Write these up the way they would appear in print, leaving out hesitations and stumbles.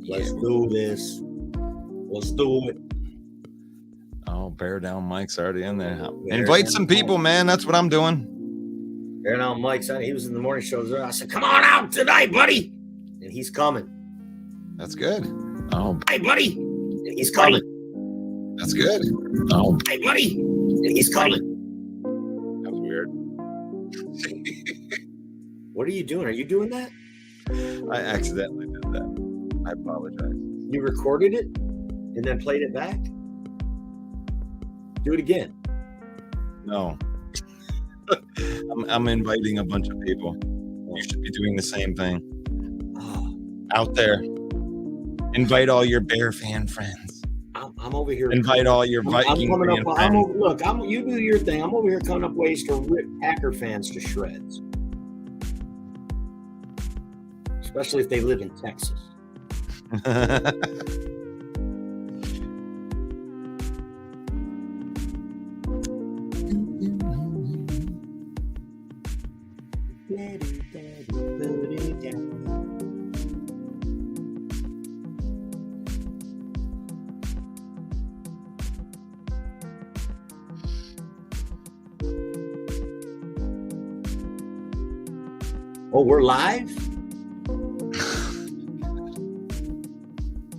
Let's do this. Let's do it. Oh, Bear Down Mike's already in there. Invite some people, man. That's what I'm doing. Bear Down Mike's on. He was in the morning shows. I said, come on out tonight, buddy. And he's coming. That's good. Oh, hey, buddy. And he's coming. That's good. Oh, hey, buddy. And he's coming. That's weird. What are you doing? Are you doing that? I accidentally did that. I apologize. You recorded it and then played it back? Do it again. No. I'm inviting a bunch of people. You should be doing the same thing. Out there. Invite all your Bear fan friends. I'm over here. Invite all your Viking fan friends. You do your thing. I'm over here coming up ways to rip Packer fans to shreds. Especially if they live in Texas. Oh, we're live?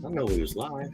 I know we was live.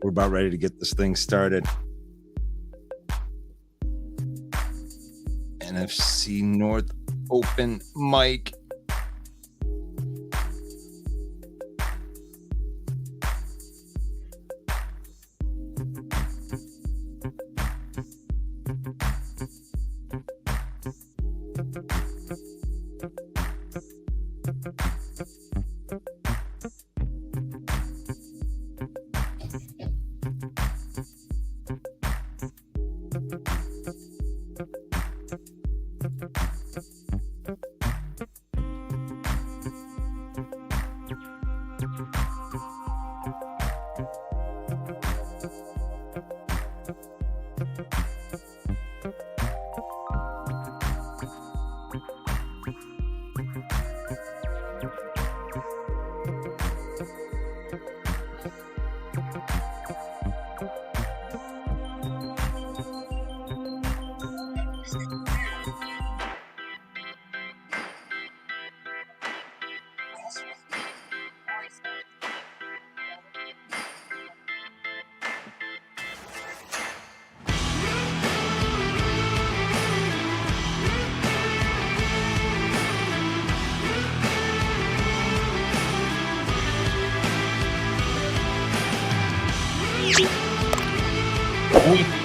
We're about ready to get this thing started. NFC North open mic.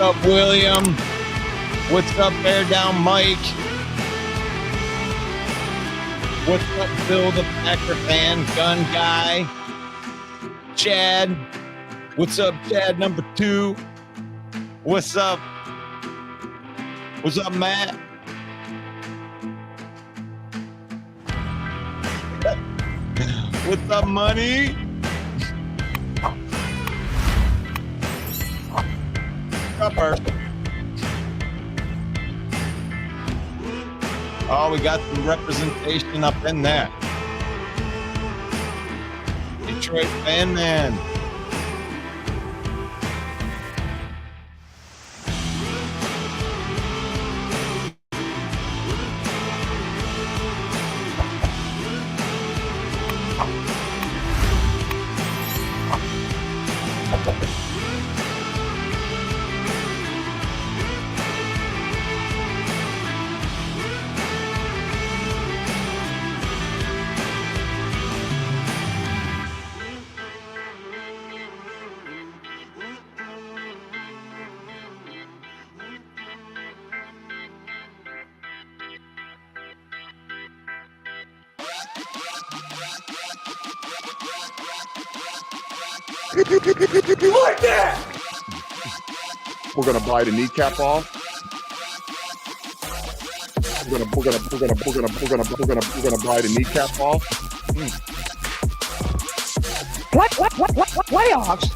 up, William? What's up, Bear Down Mike? What's up, Bill the Packer fan, gun guy? Chad. What's up, Chad number 2? What's up? What's up, Matt? What's up, Money? Upper. Oh, we got some representation up in there. Detroit fan man. You like that? We're gonna bite a kneecap off. We're gonna bite a kneecap off. What? Playoffs?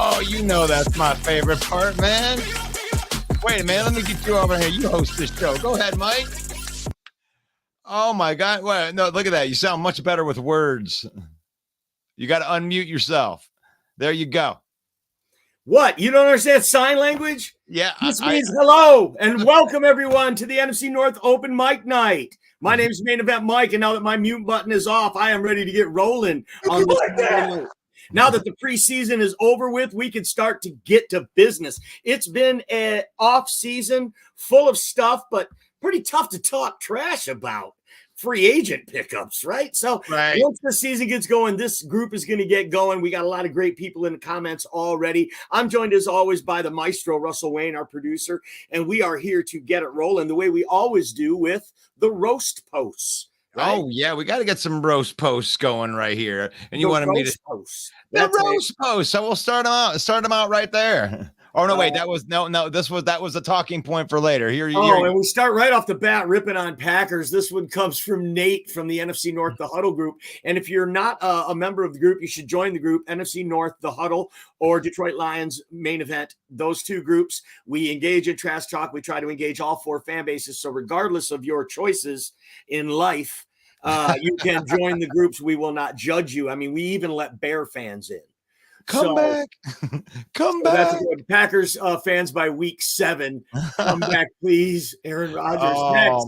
Oh, you know that's my favorite part, man. Wait a minute, let me get you over here. You host this show. Go ahead, Mike. Oh my God. Well, no, look at that. You sound much better with words. You got to unmute yourself. There you go. What? You don't understand sign language? Yeah. This means hello and welcome everyone to the NFC North Open Mic Night. My name is Main Event Mike, and now that my mute button is off, I am ready to get rolling on this. Like that. Now that the preseason is over with, we can start to get to business. It's been an off season full of stuff, but pretty tough to talk trash about. Free agent pickups, right? So once the season gets going, this group is going to get going. We got a lot of great people in the comments already. I'm joined as always by the maestro, Russell Wayne, our producer, and we are here to get it rolling the way we always do with the roast posts. Right? Oh yeah, we got to get some roast posts going right here. And you wanted me to post. The roast post. So we'll start them out. Start them out right there. Oh no, wait, that was a talking point for later. And we start right off the bat ripping on Packers. This one comes from Nate from the NFC North, the Huddle group. And if you're not a member of the group, you should join the group, NFC North, the Huddle, or Detroit Lions Main Event. Those two groups, we engage in trash talk. We try to engage all four fan bases. So regardless of your choices in life, you can join the groups. We will not judge you. I mean, we even let Bear fans in. Come back. That's good. Packers fans by week 7. Come back, please. Aaron Rodgers next.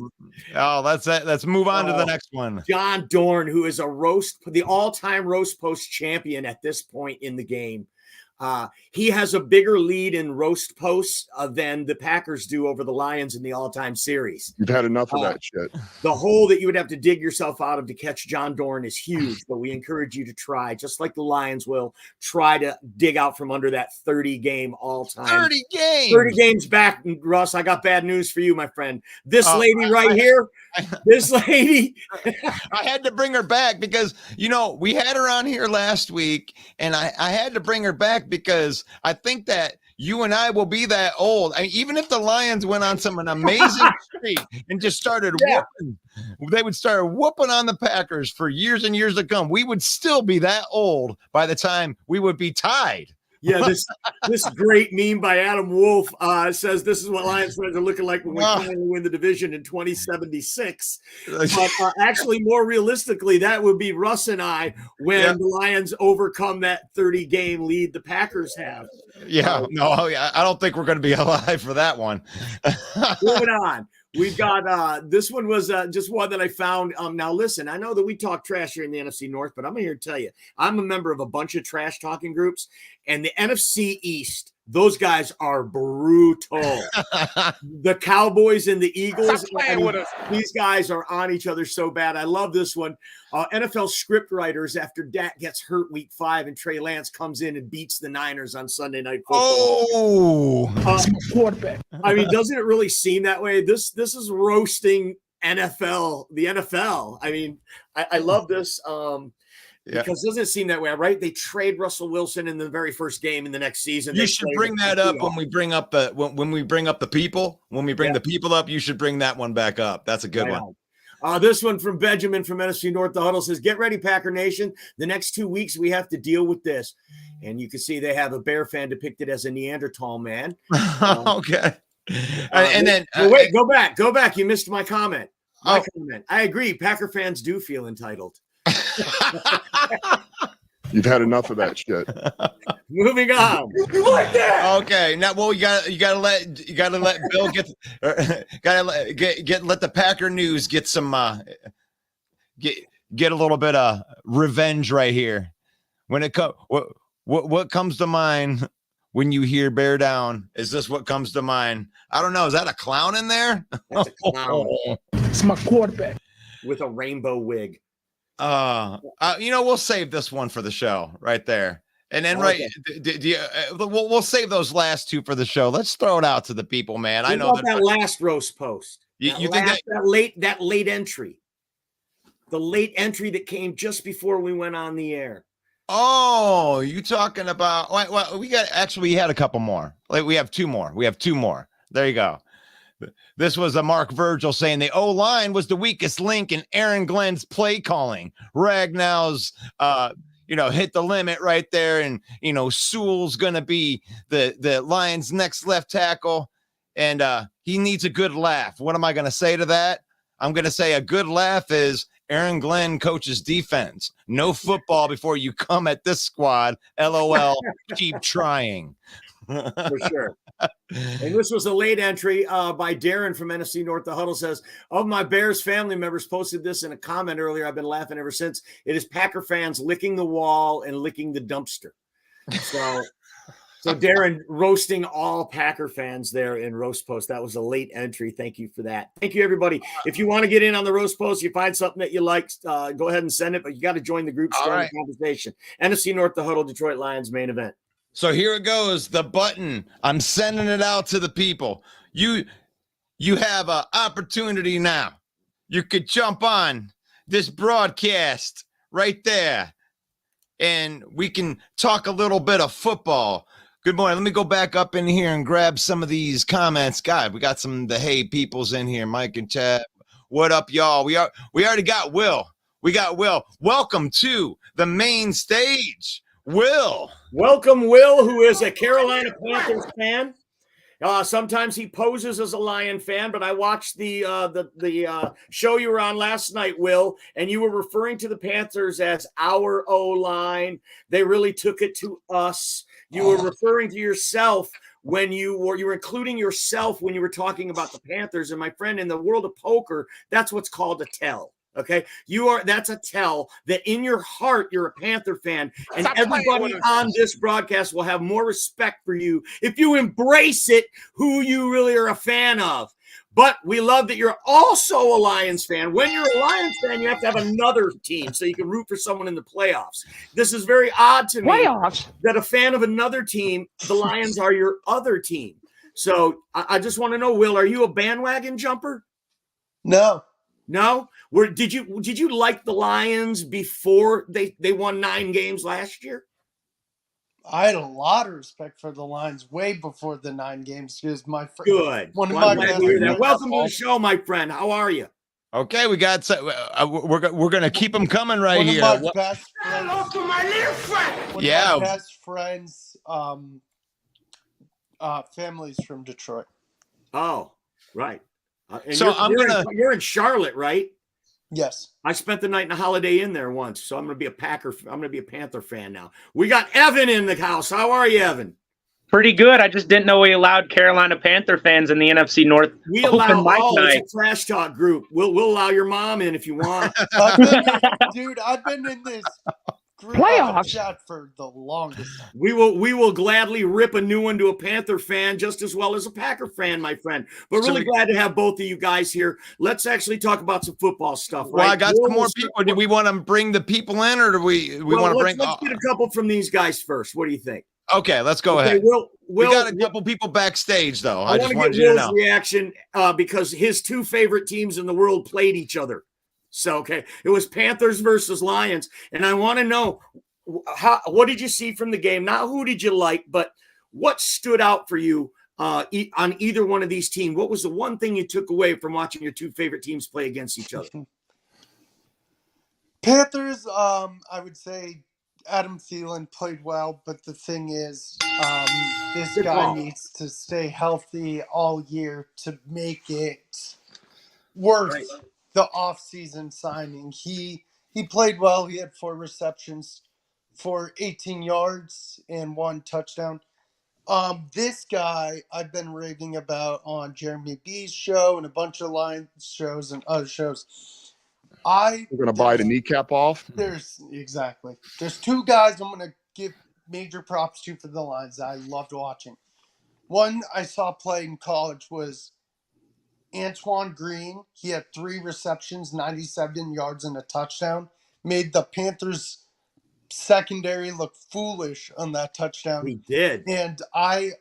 Oh, that's it. Let's move on to the next one. John Dorn, who is the all-time roast post champion at this point in the game. He has a bigger lead in roast posts than the Packers do over the Lions in the all-time series. You've had enough of that shit. The hole that you would have to dig yourself out of to catch John Dorn is huge, but we encourage you to try, just like the Lions will, try to dig out from under that 30-game all-time. 30 games. 30 games back, Russ. I got bad news for you, my friend. This lady right here, this lady. I had to bring her back because, we had her on here last week, and I had to bring her back because I think that you and I will be that old. I mean, even if the Lions went on an amazing streak and just started whooping, they would start whooping on the Packers for years and years to come. We would still be that old by the time we would be tied. Yeah, this great meme by Adam Wolf says this is what Lions fans are looking like when we finally win the division in 2076. But actually, more realistically, that would be Russ and I when the Lions overcome that 30-game lead the Packers have. I don't think we're going to be alive for that one. Moving on. We've got this one was just one that I found. Now listen, I know that we talk trash here in the NFC North, but I'm here to tell you, I'm a member of a bunch of trash talking groups, and the NFC East, those guys are brutal. The Cowboys and the Eagles, these guys are on each other so bad. I love this one. NFL script writers, after Dak gets hurt week 5 and Trey Lance comes in and beats the Niners on Sunday Night Football. Oh, quarterback. I mean, doesn't it really seem that way? This is roasting NFL, the NFL. I mean, I love this because it doesn't seem that way, right? They trade Russell Wilson in the very first game in the next season. You should bring that up when we bring up the when we bring up the people. When we bring the people up, you should bring that one back up. That's a good one. This one from Benjamin from NFC North, the Huddle says, "Get ready, Packer Nation. The next 2 weeks, we have to deal with this." And you can see they have a Bear fan depicted as a Neanderthal man. Okay. And then wait, go back. You missed my comment. Comment. I agree. Packer fans do feel entitled. You've had enough of that shit. Moving on. You like that? Okay. Now, well, you gotta let Bill let the Packer news get some get a little bit of revenge right here. When it comes, what comes to mind when you hear "bear down"? Is this what comes to mind? I don't know. Is that a clown in there? That's a clown It's my quarterback with a rainbow wig. We'll save this one for the show right there. And then we'll save those last two for the show. Let's throw it out to the people, man. I know that last roast post. You think that late entry, the late entry that came just before we went on the air. Oh, you talking about? Well, we had a couple more. We have two more. There you go. This was a Mark Virgil saying the O-line was the weakest link in Aaron Glenn's play calling. Ragnow's, hit the limit right there. And, Sewell's going to be the Lions' next left tackle. And he needs a good laugh. What am I going to say to that? I'm going to say a good laugh is Aaron Glenn coaches defense. No football before you come at this squad. LOL. Keep trying. For sure. And this was a late entry by Darren from NFC North. The Huddle says, "Of my Bears family members posted this in a comment earlier. I've been laughing ever since. It is Packer fans licking the wall and licking the dumpster." So Darren roasting all Packer fans there in Roast Post. That was a late entry. Thank you for that. Thank you, everybody. If you want to get in on the Roast Post, you find something that you like, go ahead and send it. But you got to join the group, start the conversation. NFC North, the Huddle, Detroit Lions main event. So here it goes, the button. I'm sending it out to the people. You have an opportunity now. You could jump on this broadcast right there, and we can talk a little bit of football. Good morning. Let me go back up in here and grab some of these comments. God, we got some of the hey peoples in here, Mike and Chad. What up, y'all? We already got Will. We got Will. Welcome to the main stage. Will. Welcome, Will, who is a Carolina Panthers fan. Sometimes he poses as a Lion fan, but I watched the show you were on last night, Will, and you were referring to the Panthers as our O-line. They really took it to us. You were referring to yourself when you were including yourself when you were talking about the Panthers. And my friend, in the world of poker, that's what's called a tell. Okay, that's a tell that in your heart you're a Panther fan, and everybody on this broadcast will have more respect for you if you embrace it, who you really are a fan of. But we love that you're also a Lions fan. When you're a Lions fan, you have to have another team so you can root for someone in the playoffs. This is very odd to me that a fan of another team, the Lions are your other team. So I just want to know, Will, are you a bandwagon jumper? No. No? Did you like the Lions before they won 9 games last year? I had a lot of respect for the Lions way before the 9 games. Because my friend, good. One of my welcome to the show, my friend. How are you? Okay, we got. We're gonna keep them coming right here. One of my best friends. Hello to my little friend. One of my best friends. Families from Detroit. Oh, right. So you're in Charlotte, right? Yes. I spent the night in a Holiday Inn there once, so I'm going to be a Panther fan now. We got Evan in the house. How are you, Evan? Pretty good. I just didn't know we allowed Carolina Panther fans in the NFC North We open allow mic all. night. It's a trash talk group. We'll allow your mom in if you want. I've been in this group Playoffs. chat for the longest. We will gladly rip a new one to a Panther fan just as well as a Packer fan, my friend. But really glad to have both of you guys here. Let's actually talk about some football stuff. Well, right? I got some more people. Do we want to bring the people in, or do we want to bring? Let's get a couple from these guys first. What do you think? Okay, let's go ahead. We got a couple people backstage, though. I just wanted you to know. Reaction because his two favorite teams in the world played each other. So, okay, it was Panthers versus Lions, and I want to know what did you see from the game? Not who did you like, but what stood out for you on either one of these teams? What was the one thing you took away from watching your two favorite teams play against each other? Panthers, I would say Adam Thielen played well, but the thing is, this guy needs to stay healthy all year to make it worth the offseason signing. He played well. He had 4 receptions for 18 yards and 1 touchdown. This guy I've been raving about on Jeremy B's show and a bunch of Lions shows and other shows. We're going to bite a kneecap off. There's 2 guys I'm going to give major props to for the Lions that I loved watching. One I saw play in college was Antoine Green. He had 3 receptions, 97 yards, and a touchdown. Made the Panthers secondary look foolish on that touchdown. He did. And I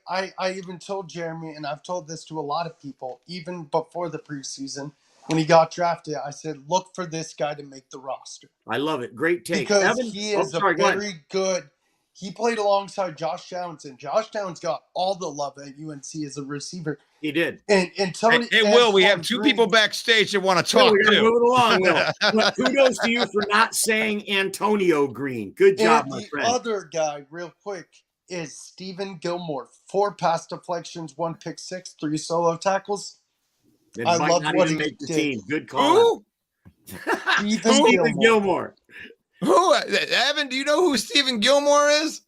even told Jeremy, and I've told this to a lot of people, even before the preseason, when he got drafted, I said, look for this guy to make the roster. I love it. Great take. Because Evan? he is very good. He played alongside Josh Downs, and Josh Downs got all the love at UNC as a receiver. He did. And Tony. Hey, Will, we have 2 people backstage that want to talk too. Move it along, Will. But kudos to you for not saying Antonio Green. Good job, my friend. The other guy, real quick, is Stephen Gilmore. 4 pass deflections, 1 pick 6, 3 solo tackles. I love what he did. Team. Good call. Stephen Gilmore. Who? Evan, do you know who Stephen Gilmore is?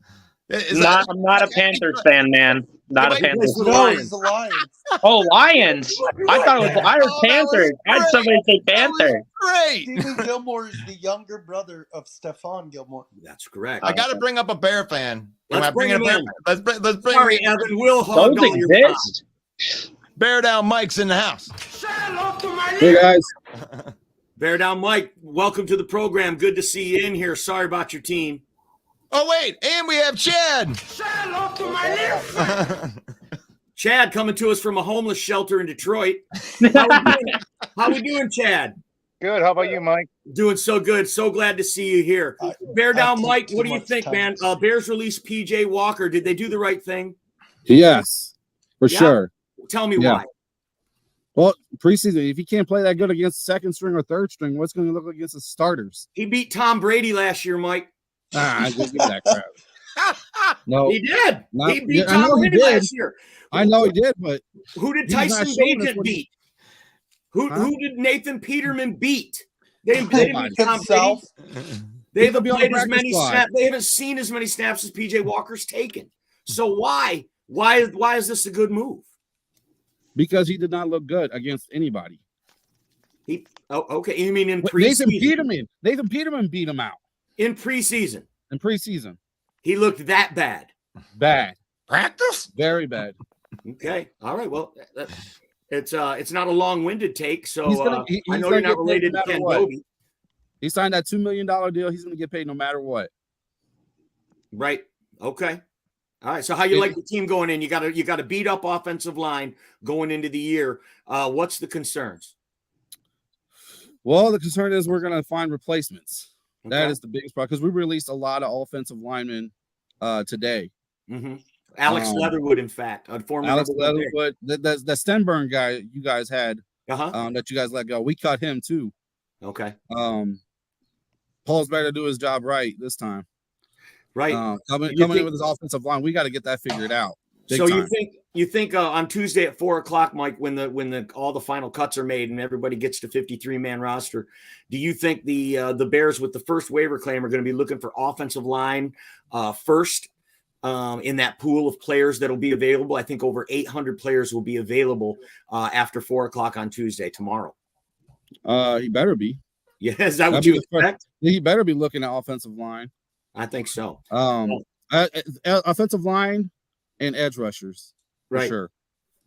I'm not a Panthers fan, man. Not a Panthers fan. No, he's the Lions. Oh, Lions. I thought it was Irish Panthers. I had somebody say Panthers. Great. Stephen Gilmore is the younger brother of Stephon Gilmore. That's correct. I got to bring up a Bear fan. Let's bring him in. Let's bring Sorry, Evan. Will hog those exist. Bear down Mike's in the house. Hey, guys. Bear down Mike. Welcome to the program. Good to see you in here. Sorry about your team. Oh, wait. And we have Chad. Chad coming to us from a homeless shelter in Detroit. How we doing, Chad? Good. How about you, Mike? Doing so good. So glad to see you here. Bear down Mike. What do you think, man? Bears released PJ Walker. Did they do the right thing? Yes, for sure. Tell me why. Well, preseason, if he can't play that good against second string or third string, what's going to look like against the starters? He beat Tom Brady last year, Mike. I give that crap. No, he did. Not, he beat I know Tom he Brady did. last year. I know he did, but who did Tyson Bagent beat? Who did Nathan Peterman beat? They didn't beat Tom Brady. They haven't played as many snaps. They haven't seen as many snaps as PJ Walker's taken. So why is this a good move? Because he did not look good against anybody. Okay. You mean in preseason? Nathan Peterman beat him out. In preseason. He looked that bad. Bad. Practice? Very bad. Okay. All right. Well, it's not a long-winded take, so I know you're not related to Ken Dobie. He signed that $2 million deal. He's going to get paid no matter what. Right. Okay. All right. So how you like the team going in? You got a beat up offensive line going into the year. What's the concerns? Well, the concern is we're going to find replacements. Okay. That is the biggest problem because we released a lot of offensive linemen today. Mm-hmm. Alex Leatherwood, in fact, former Alex Leatherwood, the Stenberg guy you guys had, that you guys let go. We cut him too. Okay. Paul's better to do his job right this time. Right. Coming in with his offensive line, we got to get that figured out. So you think on Tuesday at 4:00, Mike, when all the final cuts are made and everybody gets to 53-man roster, do you think the Bears with the first waiver claim are going to be looking for offensive line first, in that pool of players that'll be available. I think over 800 players will be available after 4 o'clock on Tuesday, tomorrow. He better be. Yeah, is that what That'd be you the first- expect? He better be looking at offensive line. I think so. Offensive line and edge rushers. For Right. sure.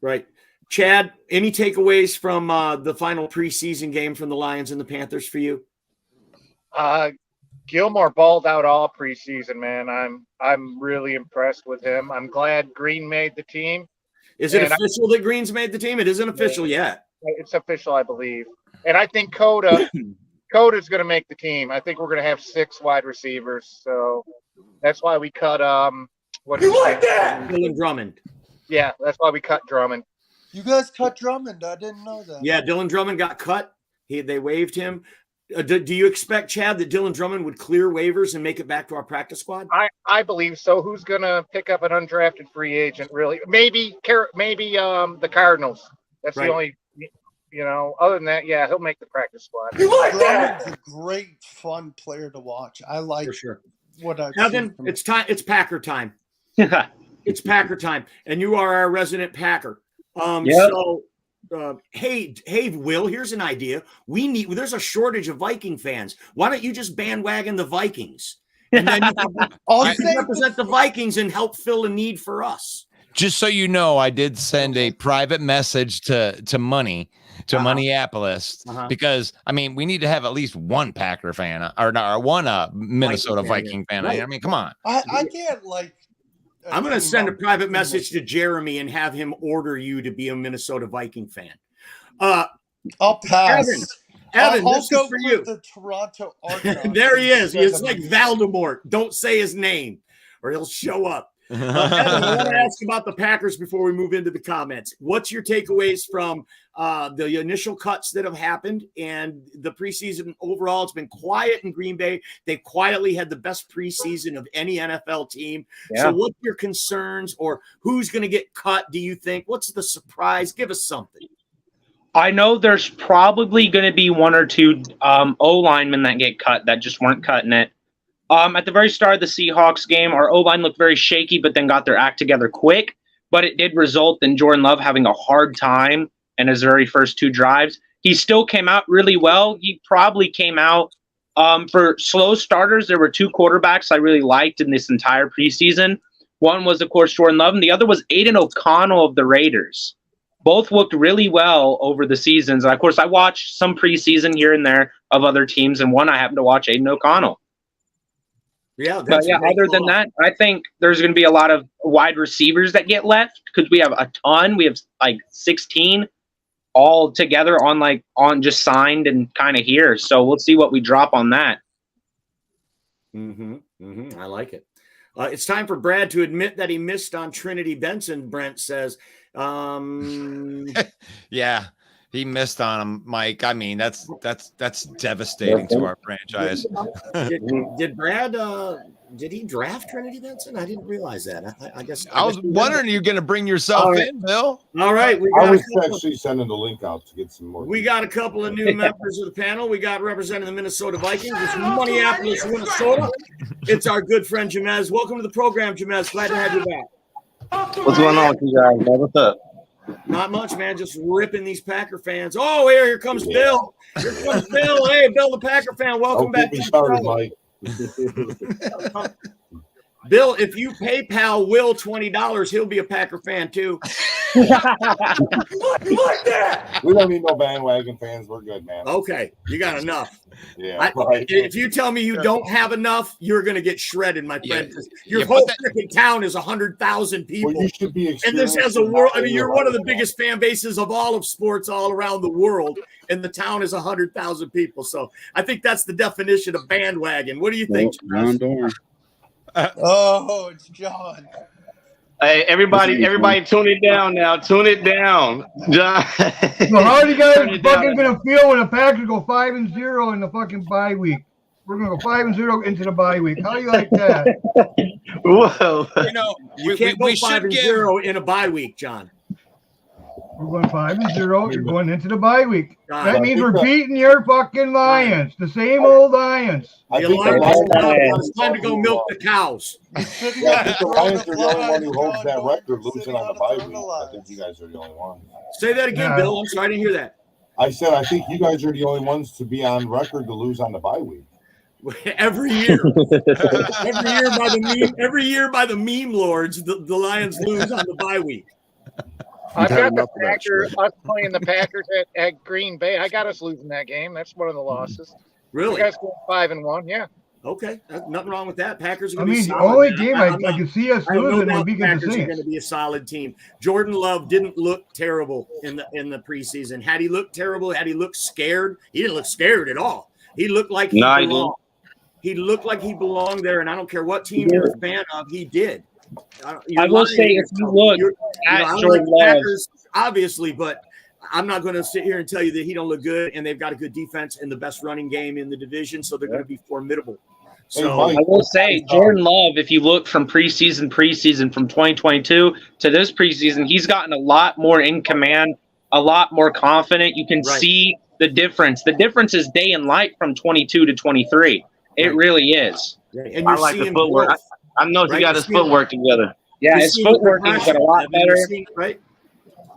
Right. Chad, any takeaways from the final preseason game from the Lions and the Panthers for you? Gilmore balled out all preseason, man. I'm really impressed with him. I'm glad Green made the team. Is it official that Green's made the team? It isn't official yet. It's official, I believe. And I think Coda's going to make the team. I think we're going to have 6 wide receivers. So that's why we cut Dylan Drummond. Yeah, that's why we cut Drummond. You guys cut Drummond. I didn't know that. Yeah, Dylan Drummond got cut. They waived him. Do you expect, Chad, that Dylan Drummond would clear waivers and make it back to our practice squad? I believe so. Who's going to pick up an undrafted free agent, really? Maybe the Cardinals. That's Right. the only, other than that, yeah, he'll make the practice squad. Drummond's a great, fun player to watch. I like For sure. what I've Kevin, seen from it's time. It's Packer time. It's Packer time, and you are our resident Packer. Yep. So, hey, Will, here's an idea. There's a shortage of Viking fans. Why don't you just bandwagon the Vikings, and then you can represent the Vikings and help fill a need for us? Just so you know, I did send a private message to Minneapolis because we need to have at least one Packer fan or one Minnesota Viking fan. Right. I mean, come on. I can't I'm going to send a private message to Jeremy and have him order you to be a Minnesota Viking fan. I'll pass. Evan, I'll this go is for with you. the Toronto Argonauts. There he is. He's like Voldemort. Don't say his name or he'll show up. Evan, I want to ask about the Packers before we move into the comments. What's your takeaways from the initial cuts that have happened and the preseason overall? It's been quiet in Green Bay. They quietly had the best preseason of any NFL team. Yeah. So what's your concerns or who's going to get cut, do you think? What's the surprise? Give us something. I know there's probably going to be 1 or 2 O linemen that get cut that just weren't cutting it. At the very start of the Seahawks game, our O-line looked very shaky, but then got their act together quick. But it did result in Jordan Love having a hard time in his very first 2 drives. He still came out really well. He probably came out for slow starters. There were 2 quarterbacks I really liked in this entire preseason. One was, of course, Jordan Love, and the other was Aiden O'Connell of the Raiders. Both looked really well over the seasons. And, of course, I watched some preseason here and there of other teams, and one I happened to watch Aiden O'Connell. Yeah, but yeah, other than that, I think there's going to be a lot of wide receivers that get left because we have a ton. We have like 16 all together on just signed and kind of here. So we'll see what we drop on that. I like it. It's time for Brad to admit that he missed on Trinity Benson. Brent says, yeah. He missed on him, Mike. I mean, that's devastating to our franchise. Did Brad? Did he draft Trinity Benson? I didn't realize that. I guess I was wondering you're going to bring yourself in, Bill. All right, I was actually sending the link out to get some more. We got a couple of new members of the panel. We got representing the Minnesota Vikings. It's Minneapolis, Minnesota. It's our good friend Jamez. Welcome to the program, Jamez. Glad to have you back. What's going on with you guys, man? What's up? Not much, man. Just ripping these Packer fans. Oh, here comes Bill. Here comes Bill. Hey, Bill, the Packer fan. Welcome back to the show. Mike. Bill, if you PayPal Will $20, he'll be a Packer fan too. Like that. We don't need no bandwagon fans. We're good, man. Okay, you got enough. Yeah. If you tell me you don't have enough, you're going to get shredded, my friend. Yeah. Your whole freaking town is 100,000 people. Well, you should be and this has a world. I mean, you're one of the biggest fan bases of all of sports all around the world, and the town is 100,000 people. So I think that's the definition of bandwagon. What do you think? John Dorn. Oh, it's John. Hey, everybody, tune it down now. Tune it down, John. So how are you guys fucking gonna feel when the Packers go 5-0 in the fucking bye week? We're gonna go 5-0 into the bye week. How do you like that? Whoa. You can't go 5-0 in a bye week, John. We're going 5-0. You're going into the bye week. God. That means we're beating your fucking Lions, the same old Lions. The think the Lions, Lions- it's time to go milk the cows. Yeah, I think the Lions are the only one who holds that record, losing on the bye week. I think you guys are the only one. Say that again, Yeah. Bill. I'm sorry, I didn't hear that. I said I think you guys are the only ones to be on record to lose on the bye week. Every year, every year by the meme lords, the Lions lose on the bye week. I've had got the enough of that Packers, shit. us playing the Packers at Green Bay. I got us losing that game. That's one of the losses. Really? You guys going 5-1, yeah. Okay, nothing wrong with that. Packers are I going to mean, be the solid. only man. game I'm I not- can see us I have no losing doubt would be the against the Packers are going Saints. to be a solid team. Jordan Love didn't look terrible in the preseason. Had he looked terrible? Had he looked scared? He didn't look scared at all. He looked like he No, he belonged. He looked like he belonged there, and I don't care what team you're a fan of, he did. I will say, if you look I at don't like Jordan the Love, Packers, obviously, but I'm not going to sit here and tell you that he don't look good, and they've got a good defense and the best running game in the division, so they're going to be formidable. So Mike, I will say, Jordan Love, if you look from preseason from 2022 to this preseason, he's gotten a lot more in command, a lot more confident. You can Right. see the difference. The difference is day and light from 22 to 23. It Right. really is. and you're I like the seeing footwork. growth, I know he Right, got you're his seeing- footwork together. Yeah, You're his seeing footwork has got a lot progression. better. You're seeing, right?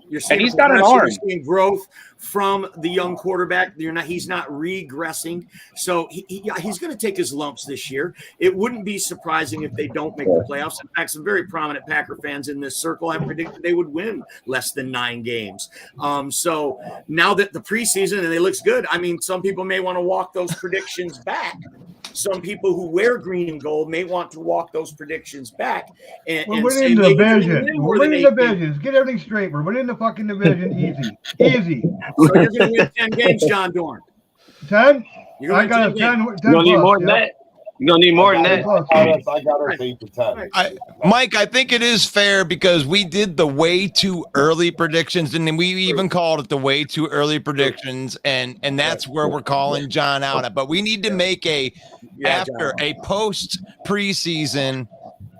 You're seeing And he's got an progression. arm. You're seeing growth from the young quarterback. He's not regressing. So he's going to take his lumps this year. It wouldn't be surprising if they don't make the playoffs. In fact, some very prominent Packer fans in this circle have predicted they would win less than 9 games. So now that the preseason and it looks good, I mean, some people may want to walk those predictions back. Some people who wear green and gold may want to walk those predictions back and We're say winning the maybe we'll division. win We're more than winning 8 the games. division. Get everything straight. We're winning the fucking division easy. Easy. So you're going to win 10 games, John Dorn. 10? You're I going got to a win 10. 10 You're gonna need plus, more than yeah. that. You're gonna need more than that. I got our 8 to 10. Mike, I think it is fair because we did the way too early predictions, and then we even called it the way too early predictions, and that's where we're calling John out at. But we need to make a post preseason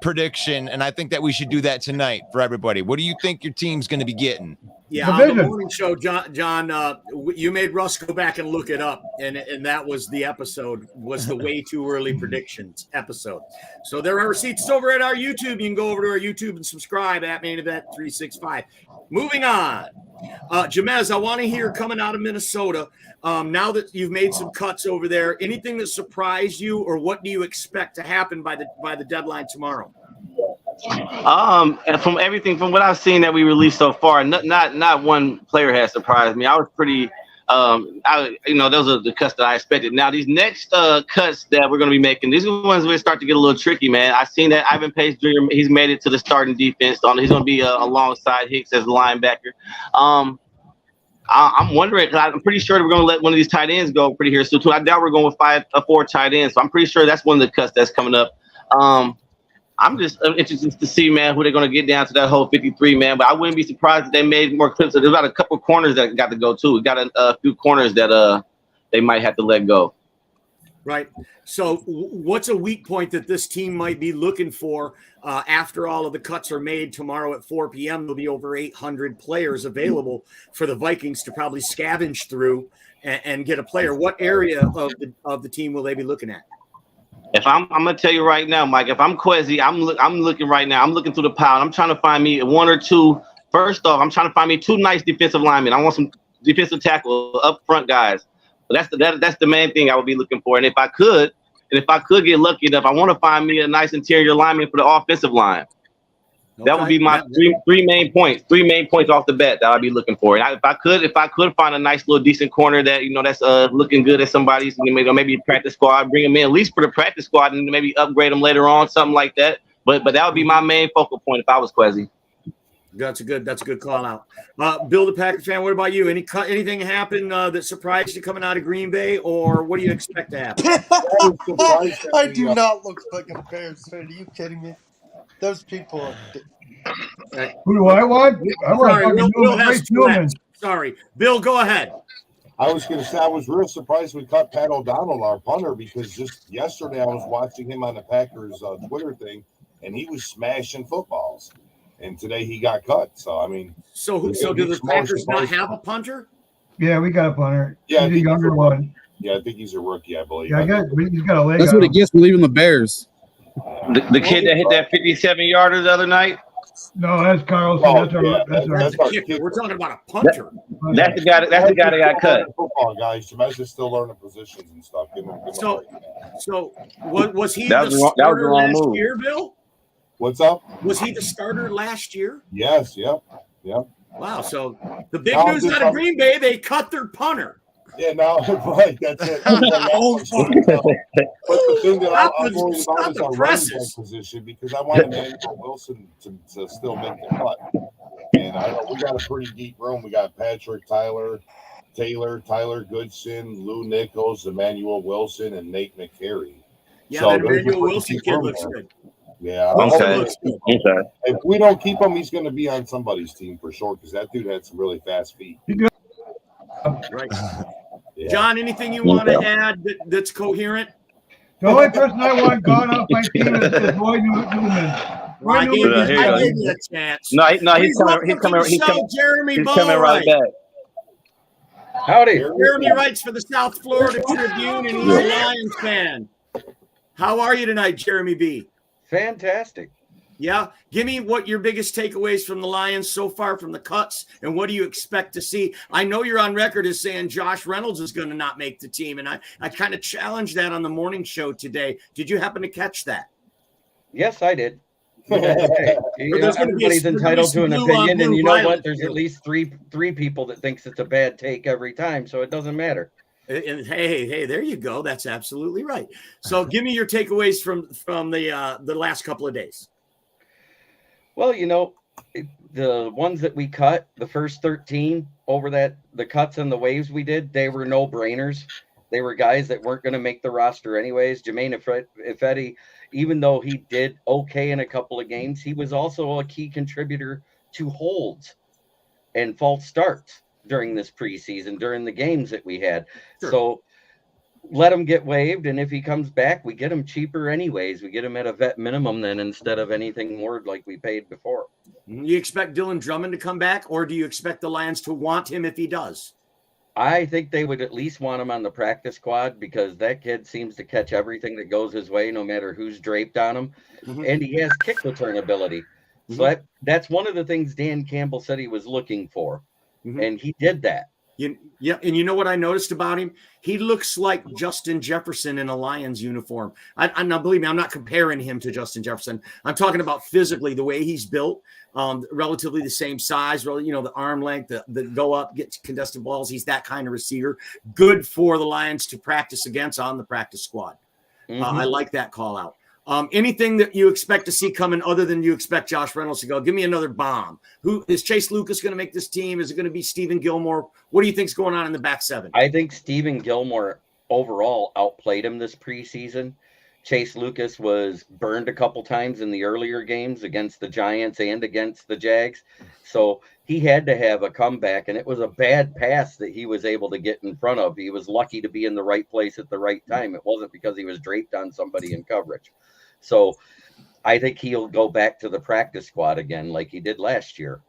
prediction, and I think that we should do that tonight for everybody. What do you think your team's going to be getting? Yeah, on the morning show, John, you made Russ go back and look it up, and that was the episode, was the way too early predictions episode. So there are receipts over at our YouTube. You can go over to our YouTube and subscribe at Main Event 365. Moving on, Jamez, I want to hear coming out of Minnesota. Now that you've made some cuts over there, anything that surprised you, or what do you expect to happen by the deadline tomorrow? And from what I've seen that we released so far, not one player has surprised me. I was pretty, those are the cuts that I expected. Now these next cuts that we're going to be making, these are the ones where it start to get a little tricky, man. I've seen that Ivan Pace Jr., he's made it to the starting defense. He's going to be alongside Hicks as a linebacker. I'm wondering, because I'm pretty sure we're going to let one of these tight ends go pretty here soon too. I doubt we're going with 4 tight ends, so I'm pretty sure that's one of the cuts that's coming up. I'm just interested to see, man, who they're going to get down to that whole 53, man. But I wouldn't be surprised if they made more clips. There's about a couple corners that got to go too. We got a few corners that they might have to let go. Right. So what's a weak point that this team might be looking for after all of the cuts are made tomorrow at 4 p.m.? There'll be over 800 players available for the Vikings to probably scavenge through and get a player. What area of the team will they be looking at? If I'm gonna tell you right now, Mike, if I'm Quezzy, I'm looking right now. I'm looking through the pile. I'm trying to find me 1 or 2. First off, I'm trying to find me 2 nice defensive linemen. I want some defensive tackle up front guys. But that's the main thing I would be looking for. And if I could get lucky enough, I want to find me a nice interior lineman for the offensive line. That would be my three main points. 3 main points off the bat that I'd be looking for. And if I could find a nice little decent corner that that's looking good at somebody's, maybe a practice squad, bring them in at least for the practice squad, and maybe upgrade them later on, something like that. But that would be my main focal point if I was Quezzy. That's a good call out. Bill, the Packers fan, what about you? Anything happen that surprised you coming out of Green Bay, or what do you expect to happen? I do not look like a Bears fan. Are you kidding me? Those people are. Who do I want? I want Sorry, fucking Bill has Bryce Newman. Sorry, Bill, go ahead. I was going to say I was real surprised we cut Pat O'Donnell, our punter, because just yesterday I was watching him on the Packers Twitter thing, and he was smashing footballs. and today he got cut. So I mean, So he's do gonna be the smart Packers not supposed have to. a punter? Yeah, we got a punter. Yeah, I He's a think younger one. Yeah, I think he's a rookie, I believe. Yeah, he's got a leg. That's on what he him. gets for leaving the Bears. The kid that hit that 57-yarder the other night. No, that's Carlson. Oh, That's our. yeah, That's That's our. a kicker. We're talking about a punter. That's the guy. That's the guy that got cut. Football guys, Jameis still learning positions and stuff. Give him a So was he That the was the wrong starter last move. year, Bill? What's up? Was he the starter last year? Yes, yep. Wow. So the big Now news this out of time- Green Bay, they cut their punter. Yeah, now right, that's it. But the thing that I'm worried about is our running back position because I want Emmanuel Wilson to still make the cut. And I know we got a pretty deep room. We got Patrick Taylor, Tyler Goodson, Lou Nichols, Emmanuel Wilson, and Nate McCary. Yeah, So that there's a Emmanuel pretty Wilson deep kid room looks there. good. Yeah, Okay. if we don't keep him, he's going to be on somebody's team for sure because that dude had some really fast feet. Right. Yeah. John, anything you want to add that's coherent? The only person I want gone off my team is Roy Newman. I gave you a chance. No, he's coming. welcome He's to coming. the He's show, coming. Jeremy He's coming right Ballwright. back. Howdy. Jeremy writes for the South Florida Tribune, and he's a Lions fan. How are you tonight, Jeremy B? Fantastic. Yeah, give me what your biggest takeaways from the Lions so far from the cuts, and what do you expect to see? I know you're on record as saying Josh Reynolds is going to not make the team, and I kind of challenged that on the morning show today. Did you happen to catch that? Yes, I did. Okay. Everybody's entitled to an opinion, and you know what? There's at least three people that thinks it's a bad take every time, so it doesn't matter. And hey, there you go. That's absolutely right. So, give me your takeaways from the last couple of days. Well, the ones that we cut, the first 13 over the cuts and the waves we did, they were no-brainers. They were guys that weren't going to make the roster anyways. Jermaine Ifedi, even though he did okay in a couple of games, he was also a key contributor to holds and false starts during this preseason, during the games that we had. Sure. So let him get waived, and if he comes back, we get him cheaper anyways. We get him at a vet minimum then instead of anything more like we paid before. You expect Dylan Drummond to come back, or do you expect the Lions to want him if he does? I think they would at least want him on the practice squad because that kid seems to catch everything that goes his way, no matter who's draped on him. Mm-hmm. And he has kick return ability. Mm-hmm. So that's one of the things Dan Campbell said he was looking for. Mm-hmm. And he did that. Yeah, and you know what I noticed about him? He looks like Justin Jefferson in a Lions uniform. I'm not, believe me, I'm not comparing him to Justin Jefferson. I'm talking about physically, the way he's built, relatively the same size, the arm length, the go up, get contested balls. He's that kind of receiver. Good for the Lions to practice against on the practice squad. Mm-hmm. I like that call out. Anything that you expect to see coming other than you expect Josh Reynolds to go? Give me another bomb. Who is Chase Lucas going to make this team? Is it going to be Stephen Gilmore? What do you think's going on in the back seven? I think Stephen Gilmore overall outplayed him this preseason. Chase Lucas was burned a couple times in the earlier games against the Giants and against the Jags. So he had to have a comeback, and it was a bad pass that he was able to get in front of. He was lucky to be in the right place at the right time. It wasn't because he was draped on somebody in coverage. So I think he'll go back to the practice squad again like he did last year.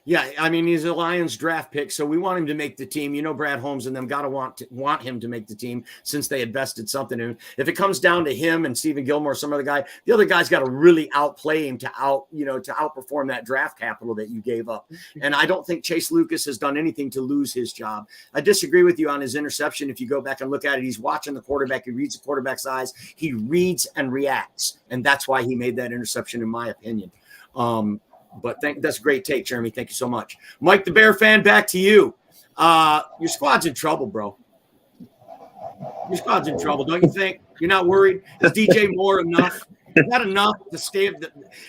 Yeah, I mean, he's a Lions draft pick, so we want him to make the team. Brad Holmes and them got to want him to make the team since they invested something in him. If it comes down to him and Stephen Gilmore, some other guy, the other guy's got to really outplay him to outperform that draft capital that you gave up. And I don't think Chase Lucas has done anything to lose his job. I disagree with you on his interception. If you go back and look at it, he's watching the quarterback. He reads the quarterback's eyes. He reads and reacts, and that's why he made that interception, in my opinion. But that's a great take, Jeremy. Thank you so much. Mike, the Bear fan, back to you. Your squad's in trouble, bro. Your squad's in trouble, don't you think? You're not worried? Is DJ Moore enough? Is that enough to stay?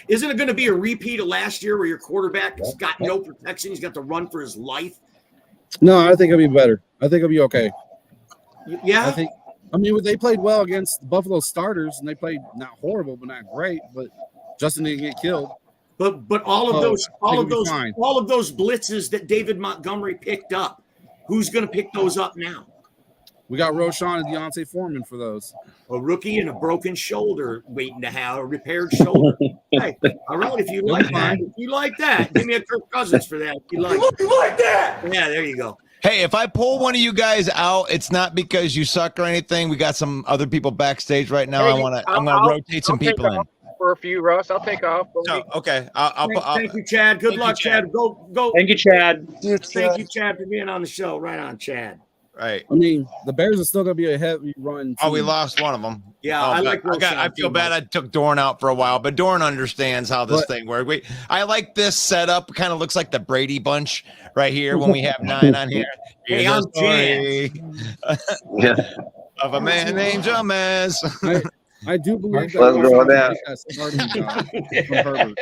Isn't it going to be a repeat of last year where your quarterback's got no protection? He's got to run for his life. No, I think it'll be better. I think it'll be okay. Yeah. They played well against the Buffalo starters, and they played not horrible, but not great. But Justin didn't get killed. But all of those blitzes that David Montgomery picked up, who's going to pick those up now? We got Roschon and Deontay Foreman for those. A rookie and a broken shoulder waiting to have a repaired shoulder. Okay. All right. If you like that, give me a Kirk Cousins for that. If you like that. Yeah, there you go. Hey, if I pull one of you guys out, it's not because you suck or anything. We got some other people backstage right now. Hey, I'm gonna rotate some people in. For a few, Russ. I'll take off. So, okay. Thank you, Chad. Good luck, Chad. Go. Thank you, Chad. Thank you, Chad, for being on the show. Right on, Chad. Right. I mean, the Bears are still going to be a heavy run. Oh, we lost one of them. Yeah, I feel bad. I took Dorn out for a while, but Dorn understands how this thing works. I like this setup. Kind of looks like the Brady Bunch right here when we have 9 on here. Hey, I'm Chad. Of a man named James. I do believe that.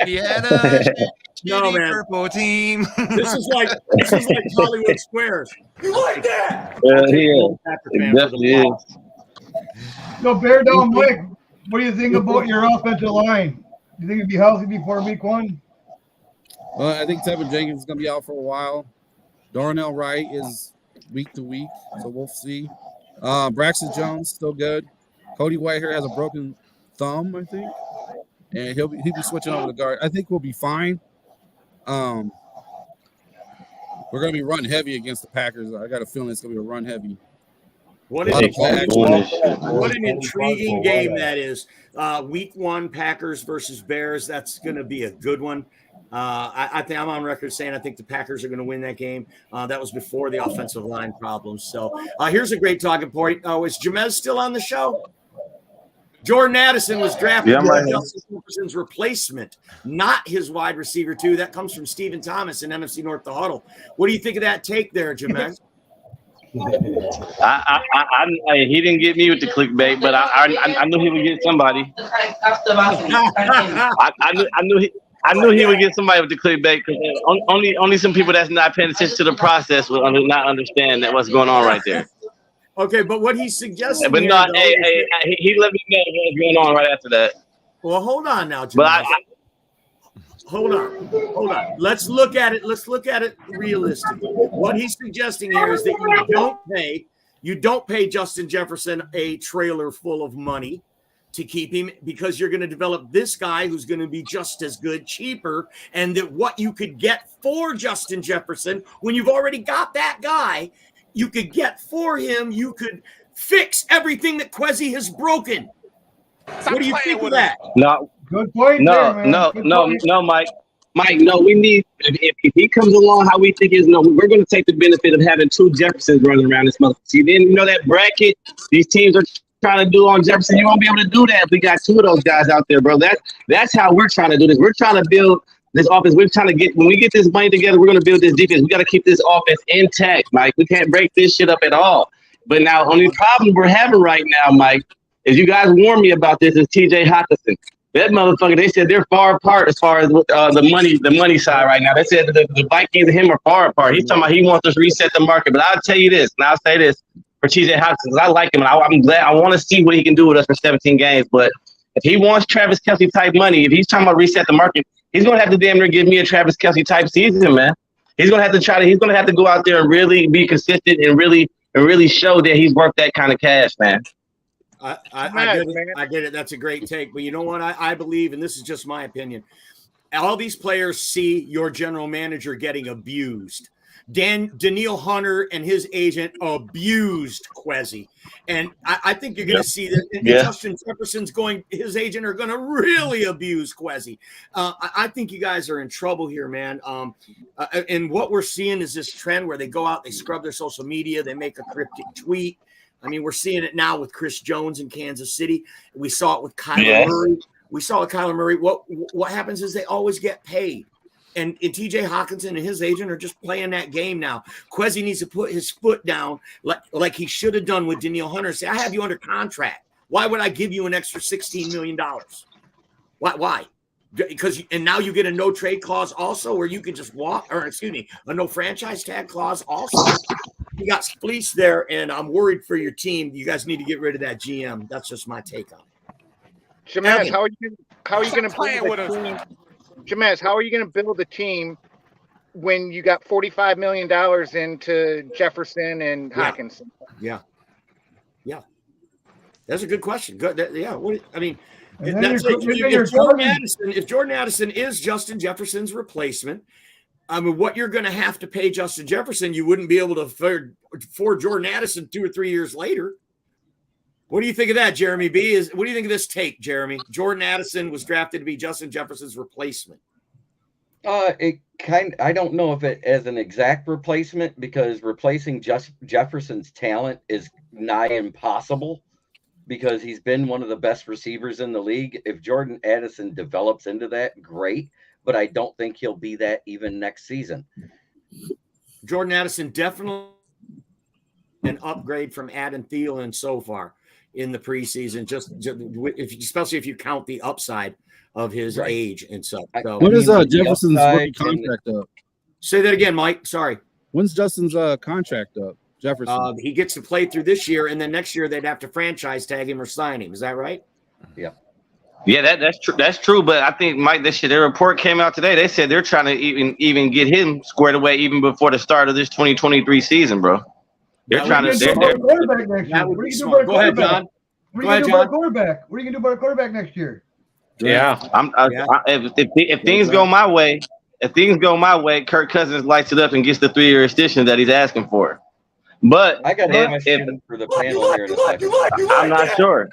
He had a purple team. This is like Hollywood Squares. You like that? It definitely is. So, Bear Down Mike, what do you think about your offensive line? Do you think it'd be healthy before week 1? Well, I think Tevin Jenkins is going to be out for a while. Darnell Wright is week to week, so we'll see. Braxton Jones still good. Cody Whitehair has a broken thumb, I think, and he'll be switching over to guard. I think we'll be fine. We're going to be run heavy against the Packers. I got a feeling it's going to be a run heavy. What an intriguing game that is. Week 1, Packers versus Bears. That's going to be a good one. I think I'm on record saying I think the Packers are going to win that game. That was before the offensive line problems. So here's a great talking point. Oh, is Jamez still on the show? Jordan Addison was drafted as Justin Jefferson's replacement, not his wide receiver, too. That comes from Stephen Thomas in NFC North The Huddle. What do you think of that take there, Jamez? He didn't get me with the clickbait, but I knew he would get somebody. I knew he would get somebody with the clickbait because only some people that's not paying attention to the process will not understand that what's going on right there. Okay, but what he's suggesting, but no, he let me know what's going on right after that. Well, hold on now, Jamez. But hold on. Let's look at it realistically. What he's suggesting here is that you don't pay Justin Jefferson a trailer full of money to keep him because you're going to develop this guy who's going to be just as good, cheaper, and that what you could get for Justin Jefferson when you've already got that guy, you could get for him, you could fix everything that Kwesi has broken. What do you think of that? No. Good point. No, Mike. Mike, no, we need if he comes along how we think is we're going to take the benefit of having 2 Jeffersons running around this motherfucker. See, then that bracket these teams are trying to do on Jefferson, you won't be able to do that if we got 2 of those guys out there, bro. That's how we're trying to do this. We're trying to build this offense. We're trying to get when we get this money together, we're going to build this defense. We got to keep this offense intact, Mike. We can't break this shit up at all. But now, only problem we're having right now, Mike, is you guys warned me about this. Is T.J. Hawkinson? That motherfucker, they said they're far apart as far as the money side right now. They said the Vikings and him are far apart. He's talking about he wants to reset the market. But I'll tell you this, and I'll say this for T.J. Hawkinson, I like him, and I'm glad. I want to see what he can do with us for 17 games. But if he wants Travis Kelce type money, if he's talking about reset the market, he's gonna have to damn near give me a Travis Kelce type season, man. He's gonna have to go out there and really be consistent and really show that he's worth that kind of cash, man. I get it. That's a great take. But you know what? I believe, and this is just my opinion, all these players see your general manager getting abused. Daniil Hunter and his agent abused Kwesi. And I think you're going to see that Justin Jefferson's his agent are going to really abuse Kwesi. I think you guys are in trouble here, man. And what we're seeing is this trend where they go out, they scrub their social media, they make a cryptic tweet. I mean, we're seeing it now with Chris Jones in Kansas City. We saw it with Kyler Murray. What happens is they always get paid. And TJ Hawkinson and his agent are just playing that game now. Kwesi needs to put his foot down like he should have done with Daniil Hunter. Say, I have you under contract. Why would I give you an extra $16 million? Why? Because now you get a no trade clause also, where you can just walk, or a no franchise tag clause also. You got fleeced there, and I'm worried for your team. You guys need to get rid of that GM. That's just my take on it. Jamez, how are you going to play with us? Jamez, how are you going to build a team when you got $45 million into Jefferson and Hawkinson? Yeah. That's a good question. Good. Yeah. That's it. If Jordan Addison is Justin Jefferson's replacement, I mean, what you're going to have to pay Justin Jefferson, you wouldn't be able to afford for Jordan Addison 2 or 3 years later. What do you think of that, Jeremy B? What do you think of this take, Jeremy? Jordan Addison was drafted to be Justin Jefferson's replacement. I don't know if it as an exact replacement, because replacing Jefferson's talent is nigh impossible, because he's been one of the best receivers in the league. If Jordan Addison develops into that, great, but I don't think he'll be that even next season. Jordan Addison definitely an upgrade from Adam Thielen so far in the preseason, especially if you count the upside of his age and stuff. So, when is Jefferson's rookie contract up? Say that again, Mike. Sorry. When's Justin's contract up? Jefferson. He gets to play through this year, and then next year they'd have to franchise tag him or sign him. Is that right? Yeah. Yeah, that's true. That's true. But I think, Mike, their report came out today. They said they're trying to even get him squared away even before the start of this 2023 season, bro. They're trying to. Go ahead, John. What are you going to do about a quarterback? What are you going to do about a quarterback next year? Yeah, if things go my way, Kirk Cousins lights it up and gets the 3-year extension that he's asking for. But I got a question for the panel here in a second. I'm not sure.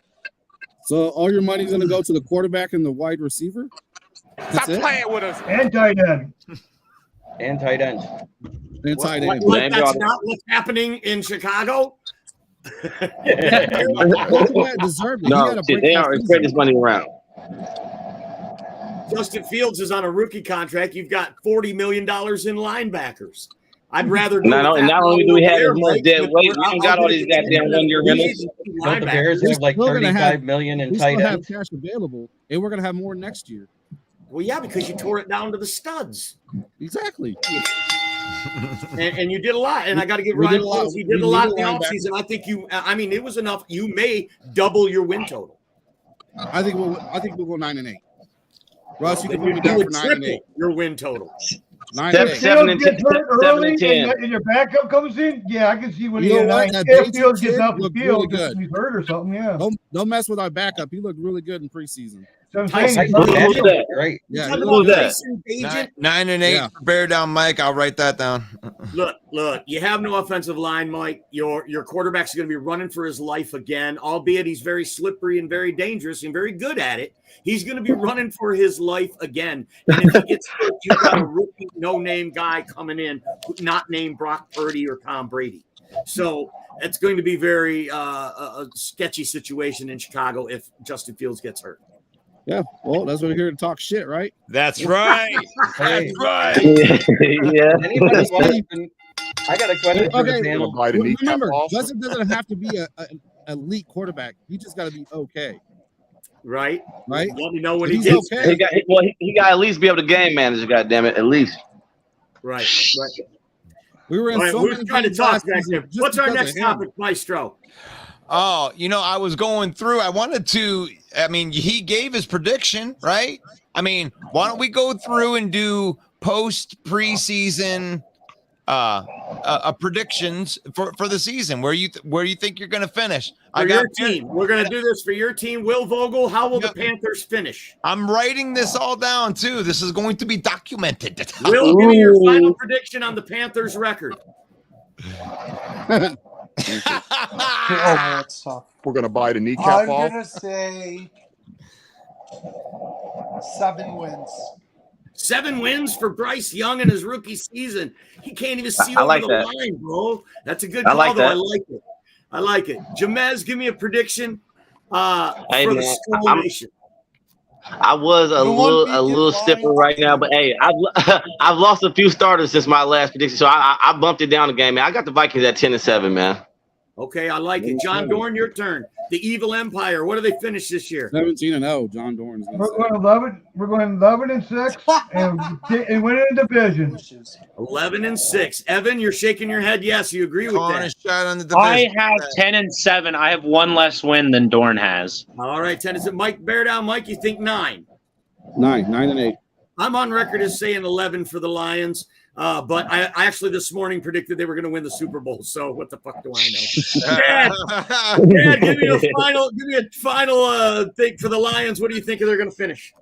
So all your money's going to go to the quarterback and the wide receiver? Stop playing with us. And tight end. And tight end. And tight end. That's not what's happening in Chicago. No, they aren't spread this money around. Justin Fields is on a rookie contract. You've got $40 million in linebackers. I'd rather not only do we have as much dead weight, we don't got all these goddamn 1-year rentals. Don't the Bears have like $35 million in tight ends? Have cash available, and we're gonna have more next year. Well, yeah, because you tore it down to the studs. Exactly. And you did a lot. And I got to give Ryan Poles. He did a lot in the offseason. I think it was enough. You may double your win total. I think we'll go 9-8. Russ, you can put me down for 9-8. Your win total. 9-8. 7-10. And your backup comes in. Yeah, I can see when Fields gets off the field, he's hurt or something. Yeah. Don't mess with our backup. He looked really good in preseason. So Great. Yeah. 9-8. Bear down, Mike. I'll write that down. Look. You have no offensive line, Mike. Your quarterback's going to be running for his life again, albeit he's very slippery and very dangerous and very good at it. He's going to be running for his life again. And if he gets hurt, you've got a rookie, no-name guy coming in, not named Brock Purdy or Tom Brady. So it's going to be very a sketchy situation in Chicago if Justin Fields gets hurt. Yeah, well, that's what we're here to talk shit, right? That's right. That's right. Yeah. I got a question for the panel. Remember, Justin doesn't have to be an elite quarterback. He just got to be okay. Right. Right. Let me know what he gets. Okay. He got to at least be able to game manage. God damn it, at least. Right. We were in who's trying to talk back there? What's our next topic, Maestro? Oh, I was going through. I wanted to. He gave his prediction, right? Why don't we go through and do post preseason predictions for the season? Where you think you're going to finish? For your team. We're going to do this for your team. Will Vogel, how will the Panthers finish? I'm writing this all down, too. This is going to be documented. Will, give me your final prediction on the Panthers record. We're going to buy the kneecap off. I'm going to say 7 wins. 7 wins for Bryce Young in his rookie season. He can't even see over the line, bro. That's a good call, though. I like it. Jamez, give me a prediction for the Skull Nation. I was a little stiffer right now, but hey, I've lost a few starters since my last prediction, so I bumped it down a game, man. I got the Vikings at 10-7, man. Okay, I like it. John Dorn, your turn. The Evil Empire. What do they finish this year? 17-0. John Dorn's. We're going 11-6 and winning the division. 11-6. Evan, you're shaking your head. Yes, you agree with that. Shot on the division. I have 10-7. I have 1 less win than Dorn has. All right, 10 is it. Mike, bear down. Mike, you think 9? 9-8. I'm on record as saying 11 for the Lions. But I actually this morning predicted they were going to win the Super Bowl. So what the fuck do I know? Dad, give me a final thing for the Lions. What do you think they're going to finish?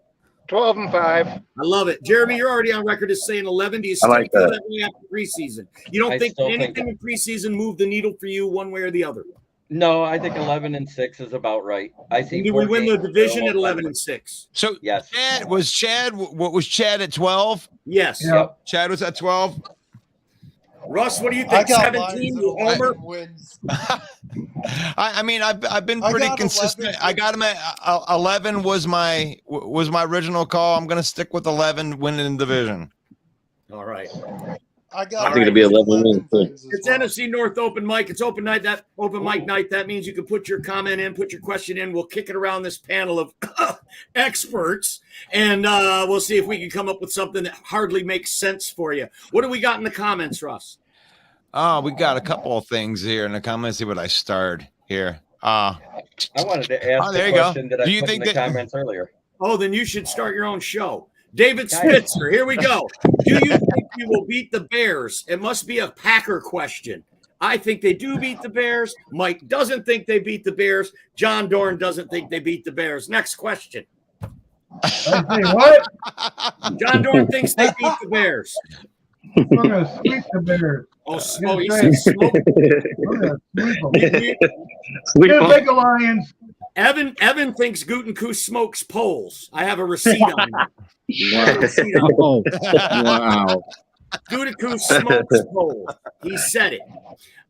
12-5. I love it. Jeremy, you're already on record as saying 11. Do you still feel that way after preseason? You don't think anything in preseason moved the needle for you one way or the other? No, I think 11-6 is about right. I see. Do we win the division at 11-6? So yes. What was Chad at 12? Yes. Yep. Chad was at 12. Russ, what do you think? 17 Homer wins. I mean, I've been pretty consistent. I got him at 11 was my original call. I'm going to stick with 11 winning the division. All right. I think it'll be 11 wins. It's NFC North open mic. It's open night. That open mic night. That means you can put your comment in, put your question in. We'll kick it around this panel of experts, and we'll see if we can come up with something that hardly makes sense for you. What do we got in the comments, Russ? Oh, we got a couple of things here in the comments. See what I started here. I wanted to ask there the you go. question that I Do you put think in the comments earlier. Oh, then you should start your own show. David Spitzer, here we go. Do you think we will beat the Bears? It must be a Packer question. I think they do beat the Bears. Mike doesn't think they beat the Bears. John Dorn doesn't think they beat the Bears. Next question. What? John Dorn thinks they beat the Bears. We're going to sweep the Bears. Oh, he said smoke. We're going to sweep them. We're going to take the Lions. Evan thinks Gutekunst smokes poles. I have a receipt on that. Oh, wow. Gutekunst smokes poles. He said it.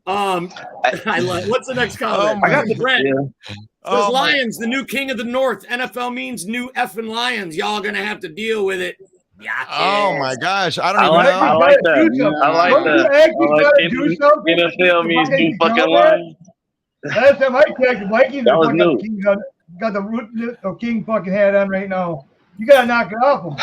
I love. What's the next comment? I got the Brent. Says Lions, the new king of the North. NFL means new effing Lions. Y'all gonna have to deal with it. Yeah. Oh my gosh, I don't even know. I like that. I like that. NFL means new fucking Lions. Last time I checked, the Vikings That was new. got the king fucking hat on right now. You got to knock it off them.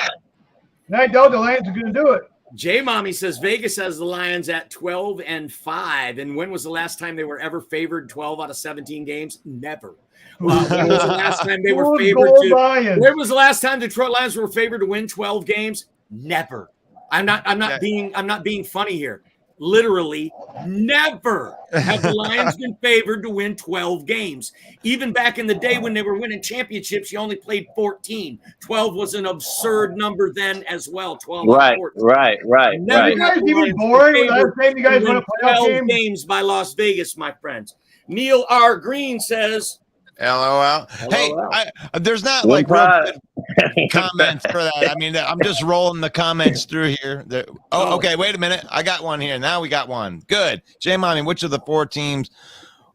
And I doubt the Lions are going to do it. J Mommy says Vegas has the Lions at 12-5. And when was the last time they were ever favored 12 out of 17 games? Never. When was the last time they were favored to? When was the last time Detroit Lions were favored to win 12 games? Never. I'm not being funny here. Literally never have the Lions been favored to win 12 games. Even back in the day when they were winning championships, you only played 14. 12 was an absurd number then as well. 12 right. Never you guys even boring last time you guys won a playoff 12 games by Las Vegas, my friends. Neil R. Green says, LOL. Hey, there's not like real good comments for that. I mean, I'm just rolling the comments through here. Okay, wait a minute. I got one here. Now we got one. Good. J Money, which of the four teams